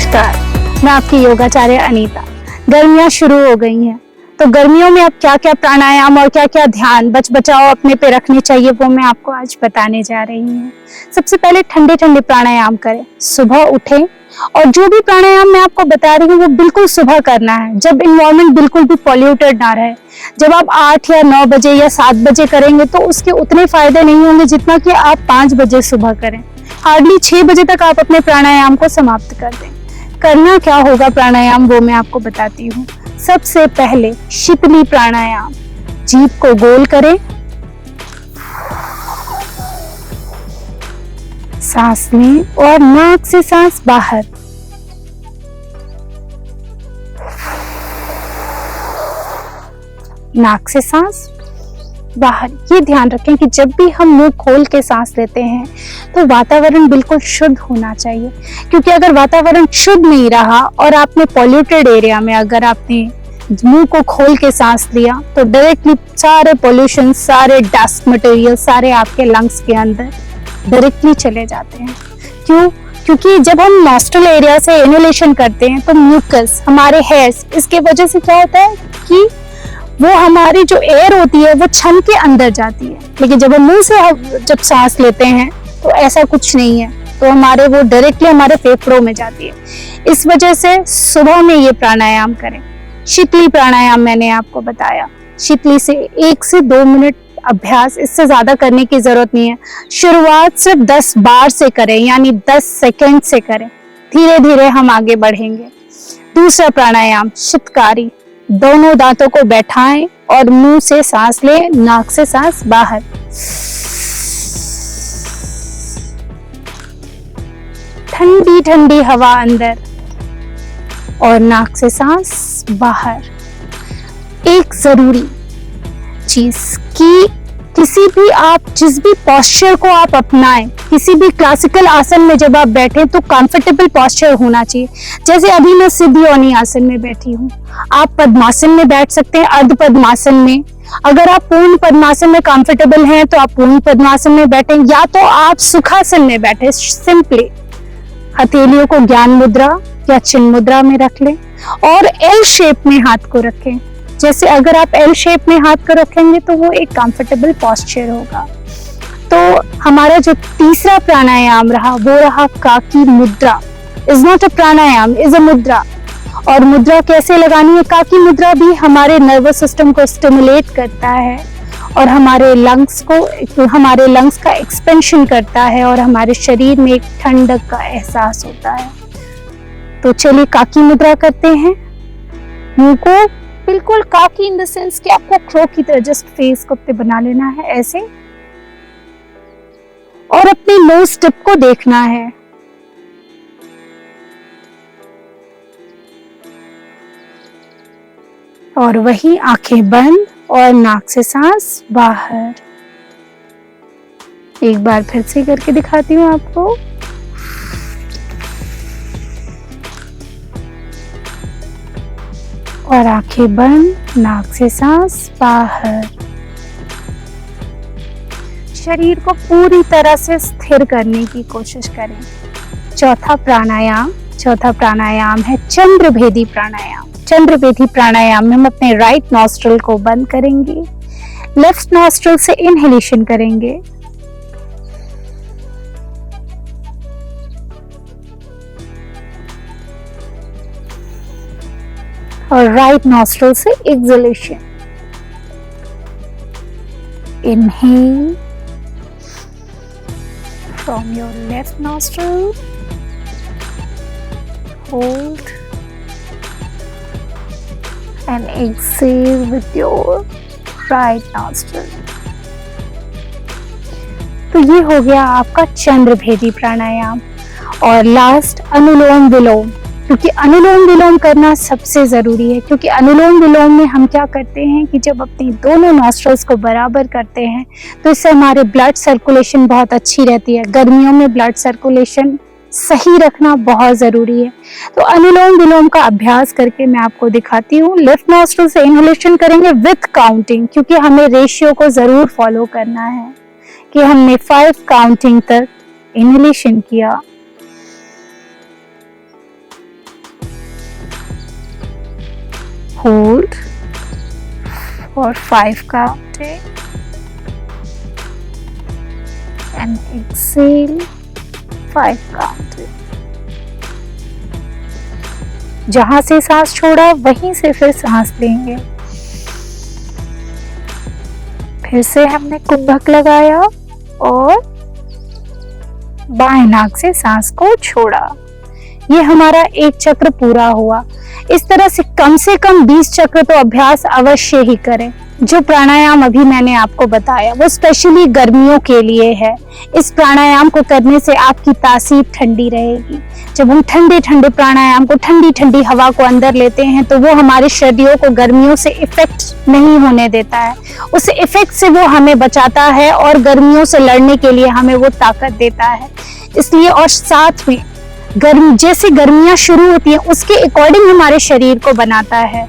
नमस्कार, मैं आपकी योगाचार्य अनीता। गर्मियां शुरू हो गई हैं, तो गर्मियों में अब क्या क्या प्राणायाम और क्या क्या ध्यान बच बचाओ अपने पे रखने चाहिए वो मैं आपको आज बताने जा रही हूँ। सबसे पहले ठंडे ठंडे प्राणायाम करें, सुबह उठें और जो भी प्राणायाम मैं आपको बता रही हूँ वो बिल्कुल सुबह करना है, जब इन्वायरमेंट बिल्कुल भी पॉल्यूटेड ना रहे। जब आप 8 या 9 बजे या 7 बजे करेंगे तो उसके उतने फायदे नहीं होंगे जितना कि आप 5 बजे सुबह करें। हार्डली 6 बजे तक आप अपने प्राणायाम को समाप्त कर दें। करना क्या होगा प्राणायाम वो मैं आपको बताती हूँ। सबसे पहले शीतली प्राणायाम, जीभ को गोल करें, सांस लें और नाक से सांस बाहर। नाक से सांस बाहर। ये ध्यान रखें कि जब भी हम मुंह खोल के सांस लेते हैं तो वातावरण बिल्कुल शुद्ध होना चाहिए, क्योंकि अगर वातावरण शुद्ध नहीं रहा और आपने पॉल्यूटेड एरिया में अगर आपने मुंह को खोल के सांस लिया तो डायरेक्टली सारे पोल्यूशन, सारे डस्ट मटेरियल सारे आपके लंग्स के अंदर डायरेक्टली चले जाते हैं। क्यों? क्योंकि जब हम नॉस्ट्रल एरिया से इनहेलेशन करते हैं तो म्यूकस, हमारे हेयर्स, इसके वजह से क्या होता है कि वो हमारी जो एयर होती है वो छन के अंदर जाती है, लेकिन जब हम मुंह से जब सांस लेते हैं तो ऐसा कुछ नहीं है, तो हमारे वो डायरेक्टली हमारे फेफड़ों में जाती है। इस वजह से सुबह में ये प्राणायाम करें। शीतली प्राणायाम मैंने आपको बताया, शीतली से 1 से 2 मिनट अभ्यास, इससे ज्यादा करने की जरूरत नहीं है। शुरुआत सिर्फ 10 बार से करें, यानी 10 सेकंड से करें, धीरे धीरे हम आगे बढ़ेंगे। दूसरा प्राणायाम शीतकारी, दोनों दांतों को बैठाएं और मुंह से सांस लें, नाक से सांस बाहर। ठंडी ठंडी हवा अंदर और नाक से सांस बाहर। एक जरूरी चीज कि किसी भी आप जिस भी पोस्चर को आप अपनाएं, किसी भी क्लासिकल आसन में जब आप बैठे तो कंफर्टेबल पोस्चर होना चाहिए। जैसे अभी मैं सिद्ध योनि आसन में बैठी हूँ, आप पद्मासन में बैठ सकते हैं, अर्ध पद्मासन में। अगर आप पूर्ण पद्मासन में कंफर्टेबल हैं तो आप पूर्ण पद्मासन में बैठें, या तो आप सुखासन में बैठे। सिंपली हथेलियों को ज्ञान मुद्रा या चिन्ह मुद्रा में रख लें और एल शेप में हाथ को रखें। जैसे अगर आप एल शेप में हाथ को रखेंगे तो वो एक कंफर्टेबल पोस्चर होगा। तो हमारा जो तीसरा प्राणायाम रहा वो रहा काकी मुद्रा। Is not a pranayama, is a मुद्रा। और मुद्रा कैसे लगानी है? काकी मुद्रा भी हमारे नर्वस सिस्टम को स्टिमुलेट करता है और हमारे लंग्स का एक्सपेंशन करता है और हमारे शरीर में एक ठंडक का एहसास होता है। तो चलिए काकी मुद्रा करते हैं। मुंह को बिल्कुल काकी इन द सेंस कि आपको क्रो की तरह जस्ट फेस को पे बना लेना है ऐसे, और अपने नोज टिप को देखना है। और वही आंखें बंद और नाक से सांस बाहर। एक बार फिर से करके दिखाती हूँ आपको। और आंखें बंद, नाक से सांस बाहर। शरीर को पूरी तरह से स्थिर करने की कोशिश करें। चौथा प्राणायाम है चंद्रभेदी प्राणायाम। चंद्रभेदी प्राणायाम में हम अपने राइट नॉस्ट्रल को बंद करेंगे, लेफ्ट नॉस्ट्रल से इनहेलेशन करेंगे और राइट नॉस्ट्रल से exhalation. Inhale from your left nostril, hold and exhale with your right nostril. तो ये हो गया आपका चंद्रभेदी प्राणायाम। और लास्ट अनुलोम विलोम, क्योंकि अनुलोम विलोम करना सबसे जरूरी है। क्योंकि अनुलोम विलोम में हम क्या करते हैं कि जब अपनी दोनों नॉस्ट्रल्स को बराबर करते हैं तो इससे हमारे ब्लड सर्कुलेशन बहुत अच्छी रहती है। गर्मियों में ब्लड सर्कुलेशन सही रखना बहुत जरूरी है। तो अनुलोम विलोम का अभ्यास करके मैं आपको दिखाती हूँ। लेफ्ट नॉस्ट्रल से इनहेलेशन करेंगे विथ काउंटिंग, क्योंकि हमें रेशियो को जरूर फॉलो करना है कि हमने 5 काउंटिंग तक इनहेलेशन किया, Hold for 5 counting and exhale 5 counting. जहां से सांस छोड़ा वहीं से फिर सांस लेंगे। फिर से हमने कुंभक लगाया और बाएं नाक से सांस को छोड़ा। ये हमारा एक चक्र पूरा हुआ। इस तरह से कम 20 चक्र तो अभ्यास अवश्य ही करें। जो प्राणायाम अभी मैंने आपको बताया वो स्पेशली गर्मियों के लिए है। इस प्राणायाम को करने से आपकी तासीर ठंडी रहेगी। जब हम ठंडे ठंडे प्राणायाम को, ठंडी ठंडी हवा को अंदर लेते हैं तो वो हमारे शरीरों को गर्मियों से इफेक्ट नहीं होने देता है। उस इफेक्ट से वो हमें बचाता है और गर्मियों से लड़ने के लिए हमें वो ताकत देता है। इसलिए और साथ में जैसे गर्मियां शुरू होती हैं उसके अकॉर्डिंग हमारे शरीर को बनाता है।